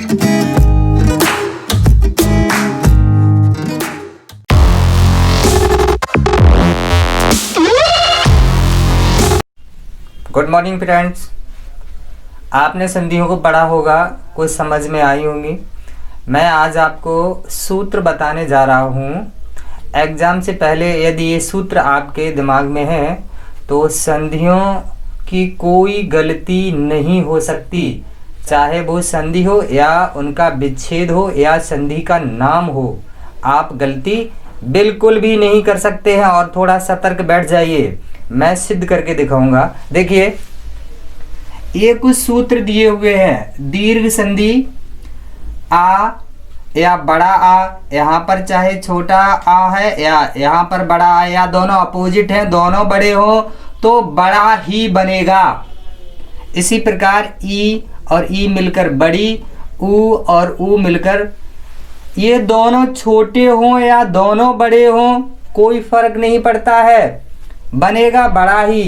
Good morning friends. आपने संधियों को पढ़ा होगा, कुछ समझ में आई होंगी। मैं आज आपको सूत्र बताने जा रहा हूँ। एग्ज़ाम से पहले यदि ये सूत्र आपके दिमाग में है तो संधियों की कोई गलती नहीं हो सकती, चाहे वो संधि हो या उनका विच्छेद हो या संधि का नाम हो। आप गलती बिल्कुल भी नहीं कर सकते हैं और थोड़ा सतर्क बैठ जाइए, मैं सिद्ध करके दिखाऊंगा। देखिए, ये कुछ सूत्र दिए हुए हैं। दीर्घ संधि आ या बड़ा आ, यहाँ पर चाहे छोटा आ है या यहाँ पर बड़ा आ, या दोनों अपोजिट हैं, दोनों बड़े हो तो बड़ा ही बनेगा। इसी प्रकार ई और ई मिलकर बड़ी, ऊ और ऊ मिलकर, ये दोनों छोटे हों या दोनों बड़े हों कोई फर्क नहीं पड़ता है, बनेगा बड़ा ही।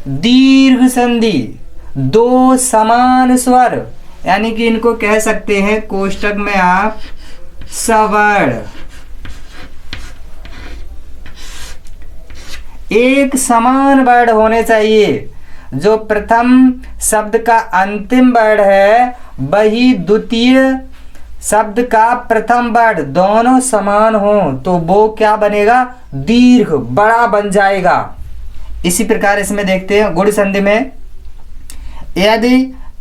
दीर्घ संधि दो समान स्वर, यानी कि इनको कह सकते हैं कोष्टक में आप सवर्ण, एक समान वर्ण होने चाहिए। जो प्रथम शब्द का अंतिम वर्ण है वही द्वितीय शब्द का प्रथम वर्ण, दोनों समान हो तो वो क्या बनेगा? दीर्घ, बड़ा बन जाएगा। इसी प्रकार इसमें देखते हैं गुण संधि में, यदि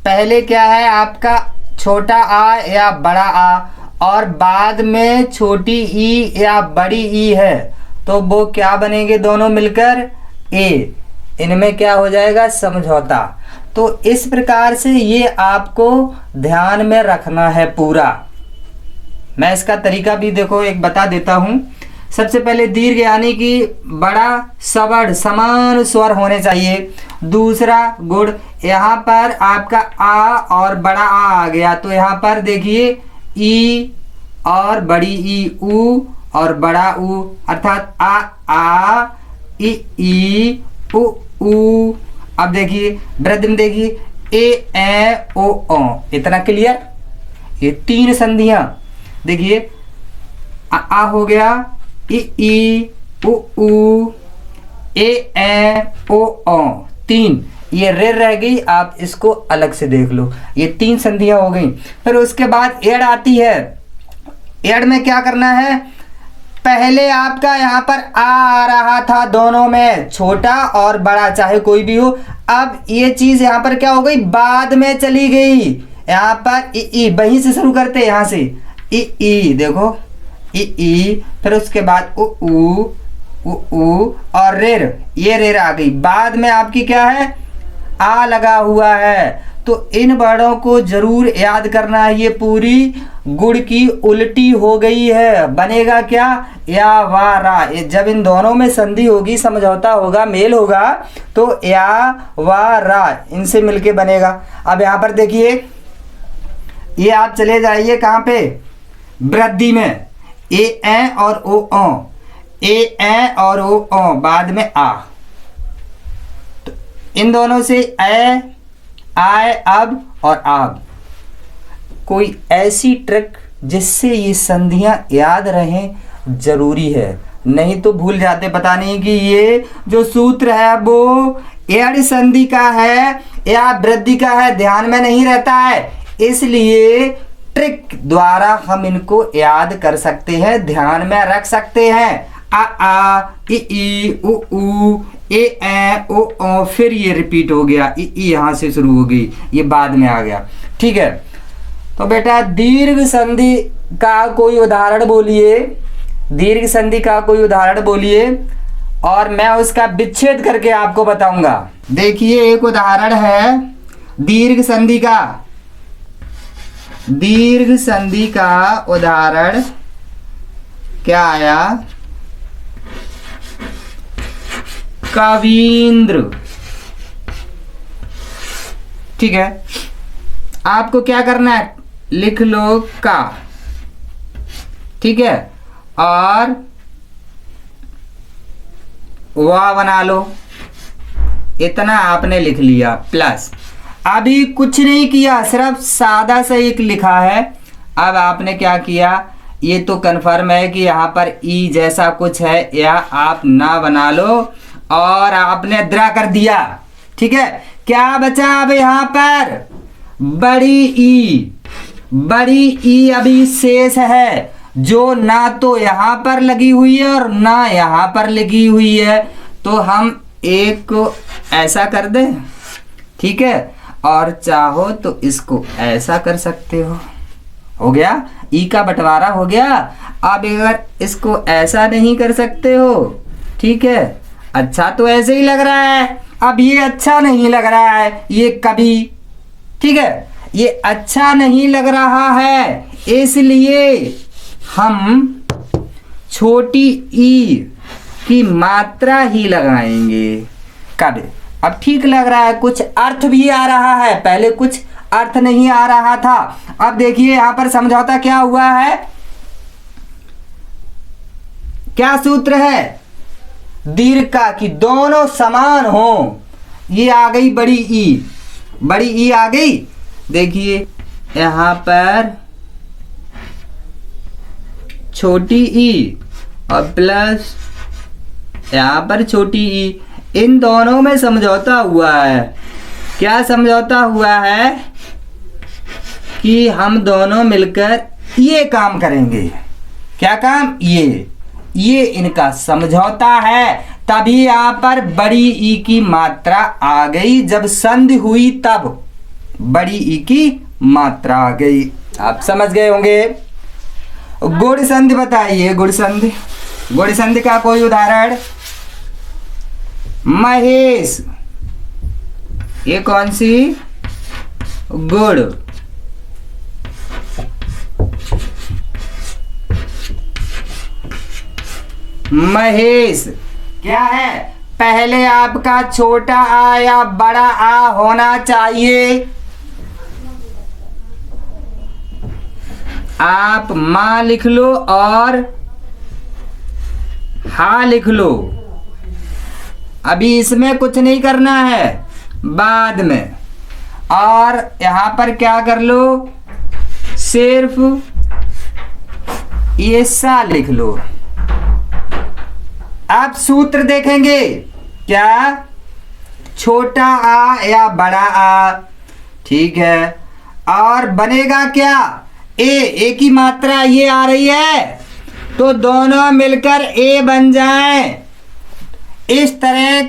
पहले क्या है आपका छोटा आ या बड़ा आ और बाद में छोटी ई या बड़ी ई है तो वो क्या बनेंगे? दोनों मिलकर ए, इनमें क्या हो जाएगा? समझौता। तो इस प्रकार से ये आपको ध्यान में रखना है पूरा। मैं इसका तरीका भी देखो एक बता देता हूँ। सबसे पहले दीर्घ यानी कि बड़ा सवर्ण समान स्वर होने चाहिए। दूसरा गुण, यहाँ पर आपका आ और बड़ा आ गया तो यहाँ पर देखिए ई और बड़ी ई, ऊ और बड़ा ऊ, अर्थात आ ई उ ऊ। अब देखिए वृद्धि में देखिए ए ओ। इतना क्लियर? ये तीन संधियां देखिए, आ हो गया, ई उ ऊ, ए ओ। तीन, ये रे रह गई, आप इसको अलग से देख लो। ये तीन संधियां हो गई। फिर उसके बाद एड़ आती है। एड़ में क्या करना है? पहले आपका यहाँ पर आ रहा था, दोनों में छोटा और बड़ा चाहे कोई भी हो। अब ये चीज यहाँ पर क्या हो गई? बाद में चली गई। यहाँ पर ई, वहीं से शुरू करते, यहाँ से ई देखो ई, फिर उसके बाद ऊ और रेर, ये रेर आ गई। बाद में आपकी क्या है? आ लगा हुआ है। तो इन वर्णों को जरूर याद करना है। ये पूरी गुण की उल्टी हो गई है, बनेगा क्या? या वा रा। जब इन दोनों में संधि होगी, समझौता होगा, मेल होगा तो या वा रा इनसे मिलके बनेगा। अब यहाँ पर देखिए, ये आप चले जाइए कहाँ पे? वृद्धि में ए और ओ, ए और ओ, बाद में आ। तो इन दोनों से आए अब और आब। कोई ऐसी ट्रिक जिससे ये संधियां याद रहें जरूरी है, नहीं तो भूल जाते। पता नहीं कि ये जो सूत्र है वो एड़ संधि का है या वृद्धि का है, ध्यान में नहीं रहता है। इसलिए ट्रिक द्वारा हम इनको याद कर सकते हैं, ध्यान में रख सकते हैं। आ ई ऊ ए ओ, फिर ये रिपीट हो गया, ई यहाँ से शुरू हो गई, ये बाद में आ गया। ठीक है, तो बेटा दीर्घ संधि का कोई उदाहरण बोलिए, दीर्घ संधि का कोई उदाहरण बोलिए और मैं उसका विच्छेद करके आपको बताऊंगा। देखिए एक उदाहरण है दीर्घ संधि का। दीर्घ संधि का उदाहरण क्या आया? कवींद्र। ठीक है, आपको क्या करना है? लिख लो का, ठीक है, और वाह बना लो। इतना आपने लिख लिया प्लस। अभी कुछ नहीं किया, सिर्फ सादा सा एक लिखा है अब आपने क्या किया, ये तो कन्फर्म है कि यहाँ पर ई जैसा कुछ है, या आप ना बना लो और आपने ड्रा कर दिया। ठीक है, क्या बचा अब यहाँ पर, बड़ी ई अभी शेष है, जो ना तो यहाँ पर लगी हुई है और ना यहाँ पर लगी हुई है। तो हम एक को ऐसा कर दें, ठीक है, और चाहो तो इसको ऐसा कर सकते हो गया, ई का बंटवारा हो गया। अब अगर इसको ऐसा नहीं कर सकते हो, ठीक है, अच्छा तो ऐसे ही लग रहा है, अब ये अच्छा नहीं लग रहा है, ये कभी, ठीक है, ये अच्छा नहीं लग रहा है, इसलिए हम छोटी ई की मात्रा ही लगाएंगे। कब, अब ठीक लग रहा है, कुछ अर्थ भी आ रहा है, पहले कुछ अर्थ नहीं आ रहा था। अब देखिए यहां पर समझौता क्या हुआ है, क्या सूत्र है, दीर्घ का कि दोनों समान हो। ये आ गई बड़ी ई आ गई। देखिए यहां पर छोटी ई और प्लस यहां पर छोटी ई, इन दोनों में समझौता हुआ है। क्या समझौता हुआ है कि हम दोनों मिलकर ये काम करेंगे। क्या काम, ये इनका समझौता है। तभी यहां पर बड़ी ई की मात्रा आ गई, जब संधि हुई तब बड़ी ई की मात्रा आ गई। आप समझ गए होंगे। गुण संधि बताइए, गुण संधि का कोई उदाहरण। महेश, ये कौन सी, गुण, महेश क्या है, पहले आपका छोटा आ या बड़ा आ होना चाहिए। आप मां लिख लो और हा लिख लो, अभी इसमें कुछ नहीं करना है, बाद में। और यहां पर क्या कर लो, सिर्फ ये सा लिख लो। आप सूत्र देखेंगे, क्या, छोटा आ या बड़ा आ, ठीक है, और बनेगा क्या, ए की मात्रा ये आ रही है, तो दोनों मिलकर ए बन जाएं। इस तरह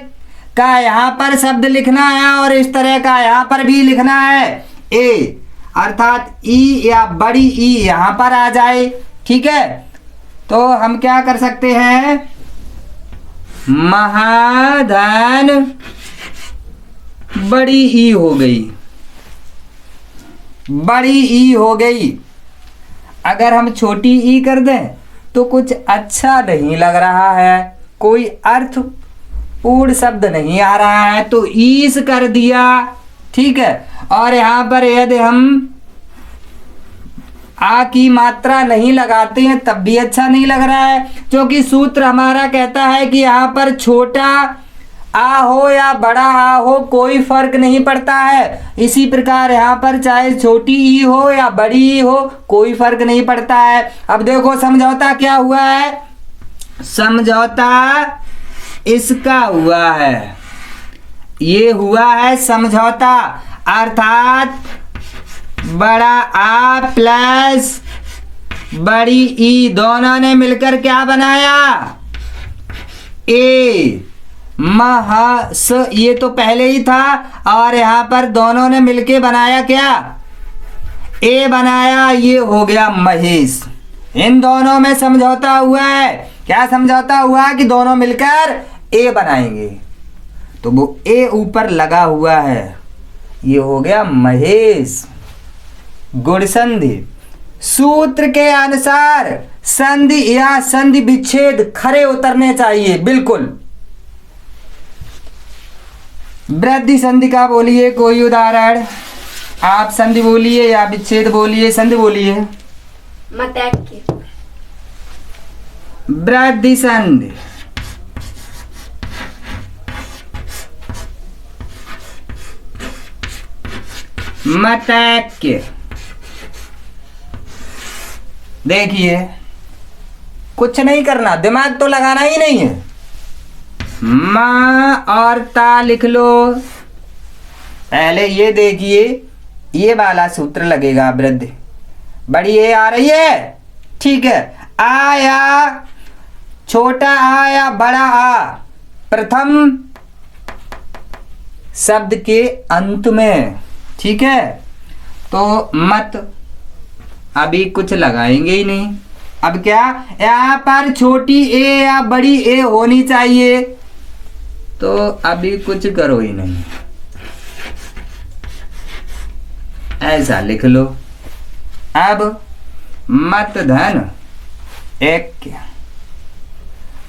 का यहां पर शब्द लिखना है और इस तरह का यहां पर भी लिखना है। ए अर्थात ई या बड़ी ई यहां पर आ जाए, ठीक है। तो हम क्या कर सकते हैं, महाधन बड़ी ई हो गई, बड़ी ई हो गई। अगर हम छोटी ई कर दें तो कुछ अच्छा नहीं लग रहा है, कोई अर्थ पूर्ण शब्द नहीं आ रहा है, तो ईस कर दिया, ठीक है। और यहां पर यदि हम आ की मात्रा नहीं लगाते हैं तब भी अच्छा नहीं लग रहा है, क्योंकि सूत्र हमारा कहता है कि यहाँ पर छोटा आ हो या बड़ा आ हो कोई फर्क नहीं पड़ता है। इसी प्रकार यहाँ पर चाहे छोटी ई हो या बड़ी ई हो कोई फर्क नहीं पड़ता है। अब देखो समझौता क्या हुआ है, समझौता इसका हुआ है, ये हुआ है समझौता, अर्थात बड़ा आ प्लस बड़ी ई दोनों ने मिलकर क्या बनाया, ए महस, ये तो पहले ही था, और यहां पर दोनों ने मिलके बनाया क्या, ए बनाया, ये हो गया महेश। इन दोनों में समझौता हुआ है। क्या समझौता हुआ कि दोनों मिलकर ए बनाएंगे, तो वो ए ऊपर लगा हुआ है, ये हो गया महेश। गुण संधि, सूत्र के अनुसार संधि या संधि विच्छेद खरे उतरने चाहिए, बिल्कुल। वृद्धि संधि का बोलिए कोई उदाहरण, आप संधि बोलिए या विच्छेद बोलिए, संधि बोलिए। वृद्धि संधि, मतैक्य, देखिए कुछ नहीं करना, दिमाग तो लगाना ही नहीं है। माँ और ता लिख लो। पहले ये देखिए, ये वाला सूत्र लगेगा वृद्धि, बड़ी ए आ रही है, ठीक है। आ या छोटा आ या बड़ा आ प्रथम शब्द के अंत में, ठीक है। तो मत अभी कुछ लगाएंगे ही नहीं। अब क्या, यहाँ पर छोटी ए या बड़ी ए होनी चाहिए, तो अभी कुछ करो ही नहीं, ऐसा लिख लो। अब मत धन एक, क्या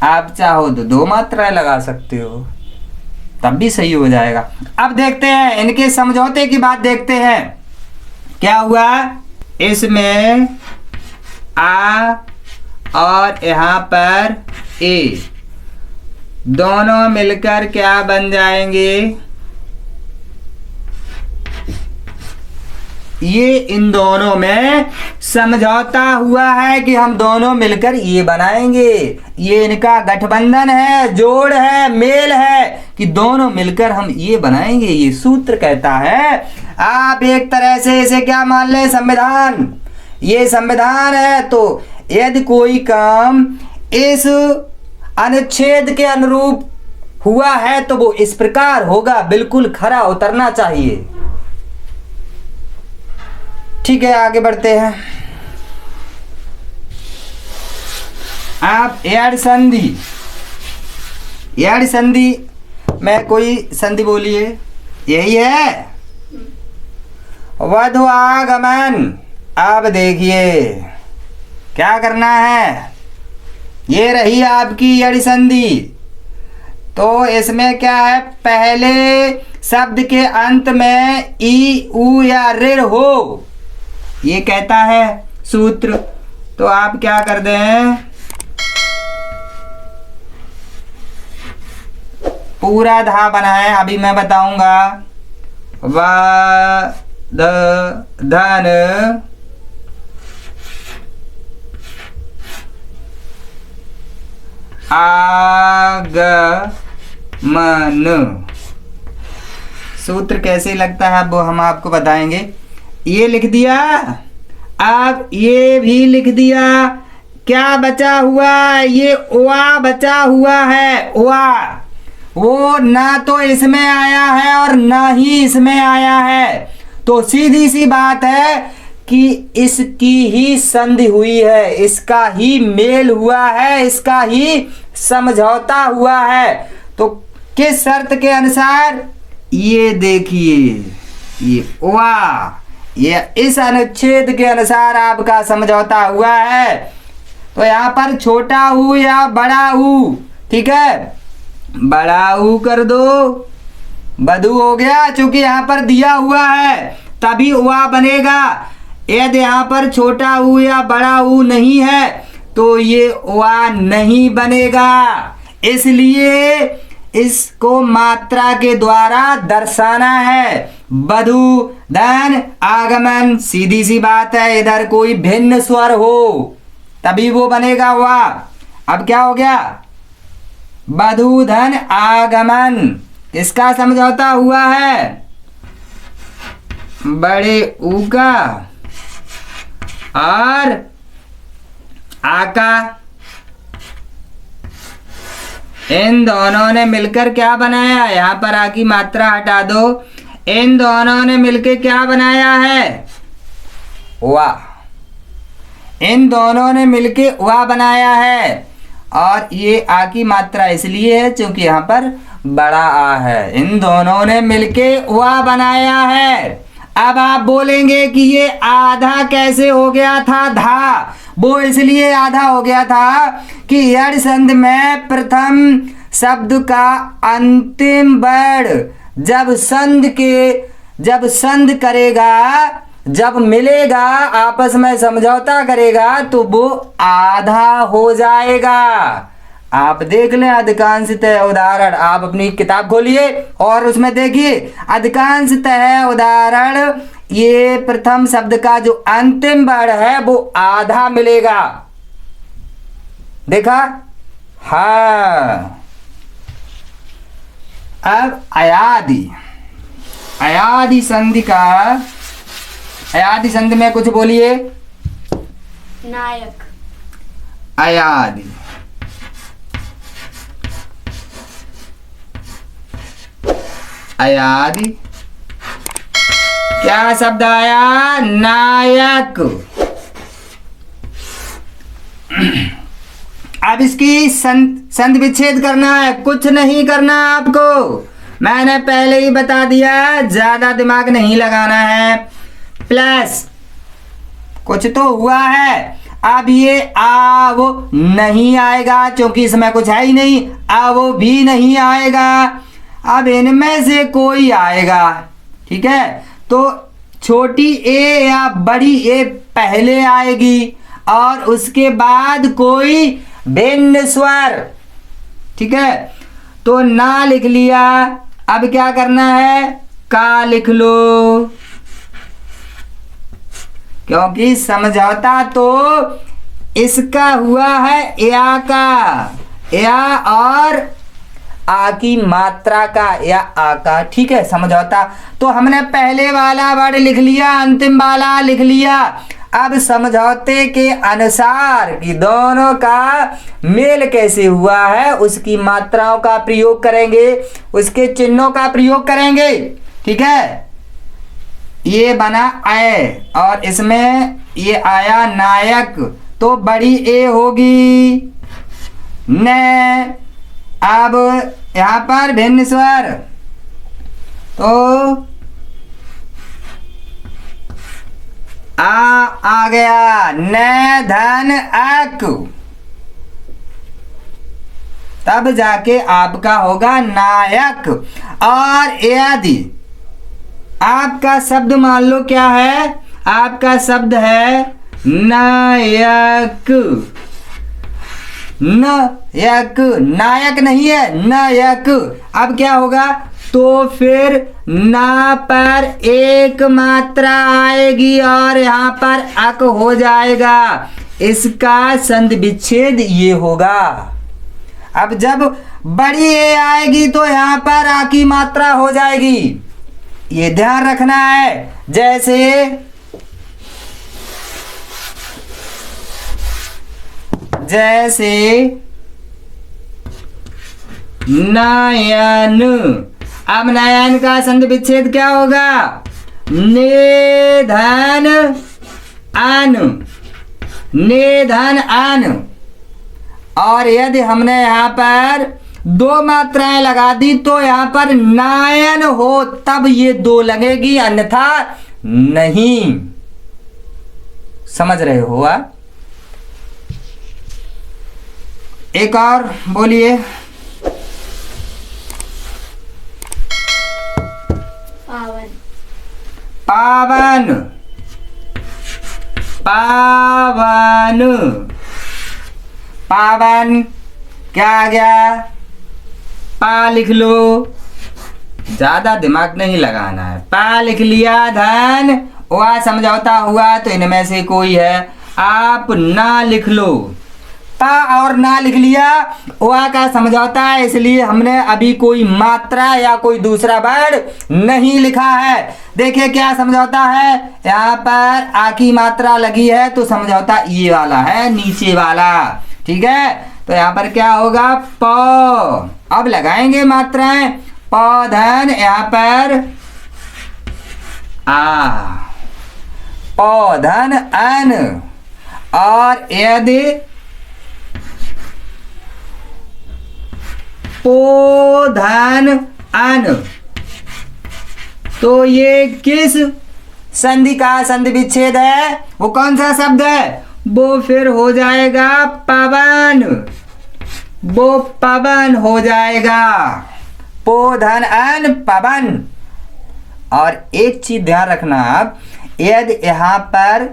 आप चाहो तो 2 मात्राएं लगा सकते हो, तब भी सही हो जाएगा। अब देखते हैं इनके समझौते की बात, देखते हैं क्या हुआ। इसमें आ और यहाँ पर ए दोनों मिलकर क्या बन जाएंगे, ये इन दोनों में समझौता हुआ है कि हम दोनों मिलकर ये बनाएंगे। ये इनका गठबंधन है, जोड़ है, मेल है कि दोनों मिलकर हम ये बनाएंगे। ये सूत्र कहता है, आप एक तरह से इसे क्या मान ले, संविधान। ये संविधान है, तो यदि कोई काम इस अनुच्छेद के अनुरूप हुआ है तो वो इस प्रकार होगा, बिल्कुल खरा उतरना चाहिए। ठीक है, आगे बढ़ते हैं। आप एड संधि, एड संधि में कोई संधि बोलिए, यही है वधु आगमन। अब देखिए क्या करना है, ये रही आपकी यड़ संधि। तो इसमें क्या है, पहले शब्द के अंत में ई उ या ऋ हो, ये कहता है सूत्र। तो आप क्या कर दें, पूरा धा बनाए, अभी मैं बताऊंगा। व ध धन आगमन। सूत्र कैसे लगता है वो हम आपको बताएंगे। ये लिख दिया, अब ये भी लिख दिया। क्या बचा हुआ, ये ओआ बचा हुआ है। ओआ वो ना तो इसमें आया है और ना ही इसमें आया है, तो सीधी सी बात है कि इसकी ही संधि हुई है, इसका ही मेल हुआ है, इसका ही समझौता हुआ है। तो किस शर्त के अनुसार, ये देखिए, ये ओआ, ये इस अनुच्छेद के अनुसार आपका समझौता हुआ है। तो यहाँ पर छोटा ऊ या बड़ा ऊ, ठीक है, बड़ा ऊ कर दो, बधू हो गया, चूंकि यहाँ पर दिया हुआ है तभी उआ बनेगा। यदि यहाँ पर छोटा ऊ या बड़ा ऊ नहीं है तो ये उआ नहीं बनेगा। इसलिए इसको मात्रा के द्वारा दर्शाना है। बधू धन आगमन, सीधी सी बात है, इधर कोई भिन्न स्वर हो तभी वो बनेगा हुआ। अब क्या हो गया, बधू धन आगमन, किसका समझौता हुआ है, बड़े ऊ का और आ का। इन दोनों ने मिलकर क्या बनाया, यहाँ पर आ की मात्रा हटा दो, इन दोनों ने मिलकर क्या बनाया है, वाह। इन दोनों ने मिलकर वाह बनाया है, और ये आ की मात्रा इसलिए है क्योंकि यहाँ पर बड़ा आ है। इन दोनों ने मिलके वाह बनाया है। अब आप बोलेंगे कि ये आधा कैसे हो गया था, धा, वो इसलिए आधा हो गया था कि यड़ संधि में प्रथम शब्द का अंतिम वर्ण जब संध करेगा, जब मिलेगा, आपस में समझौता करेगा तो वो आधा हो जाएगा। आप देख लें अधिकांशतः उदाहरण, आप अपनी किताब खोलिए और उसमें देखिए अधिकांशतः उदाहरण ये प्रथम शब्द का जो अंतिम वर्ण है वो आधा मिलेगा। देखा? हाँ। अब अयादि, अयादि संधि का, अयादि संधि में कुछ बोलिए। नायक। अयादि, अयादि क्या शब्द आया? नायक। अब इसकी संधि विच्छेद करना है, कुछ नहीं करना आपको, मैंने पहले ही बता दिया, ज्यादा दिमाग नहीं लगाना है। प्लस कुछ तो हुआ है, अब ये आ वो नहीं आएगा क्योंकि इसमें कुछ है ही नहीं, आ वो भी नहीं आएगा, अब इनमें से कोई आएगा। ठीक है, तो छोटी ए या बड़ी ए पहले आएगी और उसके बाद कोई भिन्न स्वर। ठीक है, तो ना लिख लिया, अब क्या करना है? का लिख लो, क्योंकि समझौता तो इसका हुआ है या का, या और आ की मात्रा का या आ का। ठीक है, समझौता तो हमने पहले वाला वर्ड लिख लिया, अंतिम वाला लिख लिया। अब समझौते के अनुसार कि दोनों का मेल कैसे हुआ है उसकी मात्राओं का प्रयोग करेंगे, उसके चिन्हों का प्रयोग करेंगे। ठीक है, ये बना ए और इसमें ये आया नायक, तो बड़ी ए होगी न। अब यहाँ पर भिन्न स्वर, तो आ गया न धन अक, तब जाके आपका होगा नायक। और यदि आपका शब्द मान लो क्या है, आपका शब्द है नायक, नायक, नायक नहीं है नायक। अब क्या होगा? तो फिर ना पर एक मात्रा आएगी और यहाँ पर अक हो जाएगा, इसका संधि विच्छेद ये होगा। अब जब बड़ी ए आएगी तो यहाँ पर आ की मात्रा हो जाएगी, ये ध्यान रखना है। जैसे नयन, अब नयन का संधि विच्छेद क्या होगा? निधन अन, निधन अन। और यदि हमने यहाँ पर दो मात्राएं लगा दी तो यहाँ पर नायन हो तब ये दो लगेगी, अन्यथा नहीं। समझ रहे हो आप? एक और बोलिए। पावन। पावन, पावन, पावन क्या आ गया? पा लिख लो, ज्यादा दिमाग नहीं लगाना है। पा लिख लिया, धन वह समझौता हुआ तो इनमें से कोई है। आप ना लिख लो, पा और ना लिख लिया, वह का समझौता है, इसलिए हमने अभी कोई मात्रा या कोई दूसरा वर्ड नहीं लिखा है। देखिए क्या समझौता है, यहाँ पर आ की मात्रा लगी है तो समझौता ये वाला है, नीचे वाला। ठीक है, तो यहाँ पर क्या होगा? प। अब लगाएंगे मात्राएं, पौधन, यहाँ पर आ, पौधन अन। और यदि पोधन अन, तो ये किस संधि का संधि विच्छेद है? वो कौन सा शब्द है? वो फिर हो जाएगा पवन, वो पवन हो जाएगा, पोधन अन पवन। और एक चीज ध्यान रखना आप, यदि यहाँ पर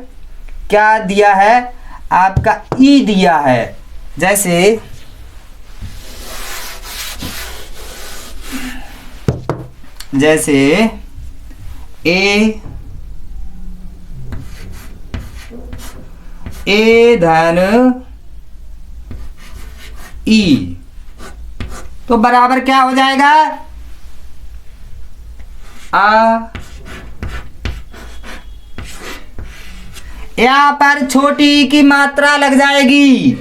क्या दिया है? आपका ई दिया है, जैसे ए ए धन ई, तो बराबर क्या हो जाएगा? आ, यहां पर छोटी ई की मात्रा लग जाएगी,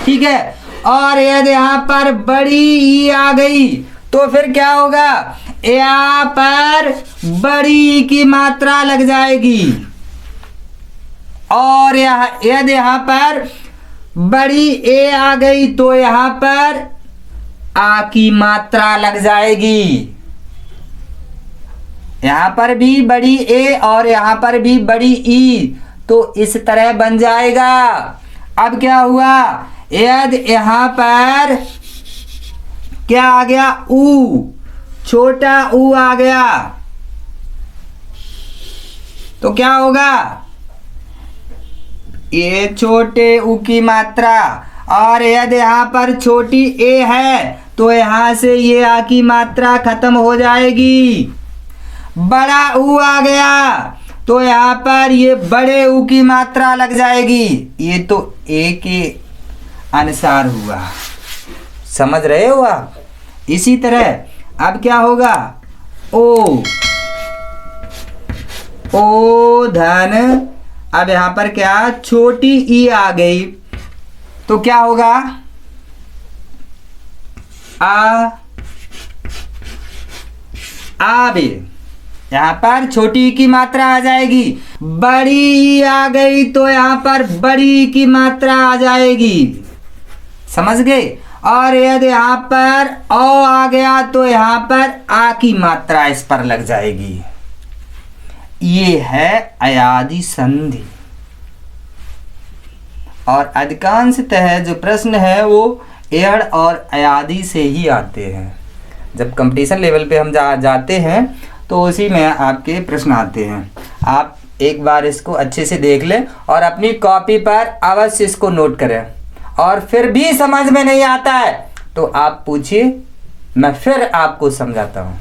ठीक है, और यदि यहां पर बड़ी ई आ गई तो फिर क्या होगा? यहां पर बड़ी ई की मात्रा लग जाएगी, और यदि यहां पर बड़ी ए आ गई तो यहां पर आ की मात्रा लग जाएगी। यहां पर भी बड़ी ए और यहां पर भी बड़ी ई, तो इस तरह बन जाएगा। अब क्या हुआ? यदि यहां पर क्या आ गया? ऊ, छोटा ऊ आ गया, तो क्या होगा? ये छोटे ऊ की मात्रा, और यदि यहां पर छोटी ए है तो यहां से ये आ की मात्रा खत्म हो जाएगी। बड़ा ऊ आ गया तो यहां पर ये बड़े ऊ की मात्रा लग जाएगी। ये तो ए के अनुसार हुआ, समझ रहे हो आप? इसी तरह अब क्या होगा? ओ, ओ धन, अब यहां पर क्या? छोटी ई आ गई तो क्या होगा? आ भी यहां पर छोटी की मात्रा आ जाएगी। बड़ी ई आ गई तो यहां पर बड़ी की मात्रा आ जाएगी, समझ गए? और यदि यहां पर ओ आ गया तो यहां पर आ की मात्रा इस पर लग जाएगी। ये है अयादी संधि। और अधिकांशतः जो प्रश्न है वो एड़ और अयादी से ही आते हैं। जब कंपटीशन लेवल पे हम जाते हैं तो उसी में आपके प्रश्न आते हैं। आप एक बार इसको अच्छे से देख लें और अपनी कॉपी पर अवश्य इसको नोट करें। और फिर भी समझ में नहीं आता है तो आप पूछिए, मैं फिर आपको समझाता हूँ।